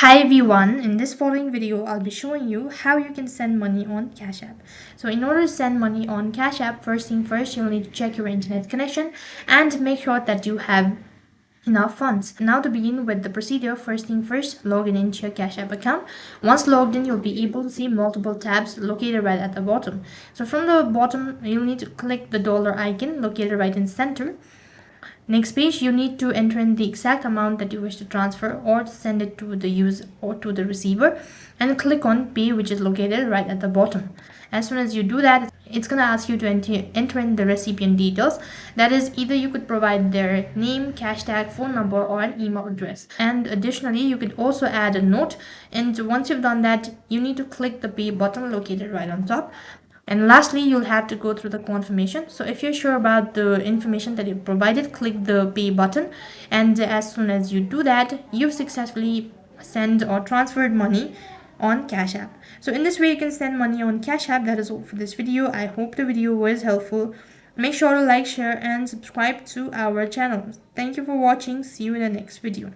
Hi everyone, in this following video I'll be showing you how you can send money on Cash App. So in order to send money on Cash App, first thing first, you'll need to check your internet connection and make sure that you have enough funds. Now to begin with the procedure, first thing first, log in into your Cash App account. Once logged in, you'll be able to see multiple tabs located right at the bottom. So from the bottom, you'll need to click the dollar icon located right in center. Next page, you need to enter in the exact amount that you wish to transfer or send it to the user or to the receiver, and click on pay, which is located right at the bottom. As soon as you do that, it's going to ask you to enter in the recipient details. That is, either you could provide their name, cash tag, phone number, or an email address. And additionally, you could also add a note. And once you've done that, you need to click the pay button located right on top. And lastly, you'll have to go through the confirmation. So if you're sure about the information that you provided, click the pay button. And as soon as you do that, you've successfully sent or transferred money on Cash App. So in this way, you can send money on Cash App. That is all for this video. I hope the video was helpful. Make sure to like, share, and subscribe to our channel. Thank you for watching. See you in the next video.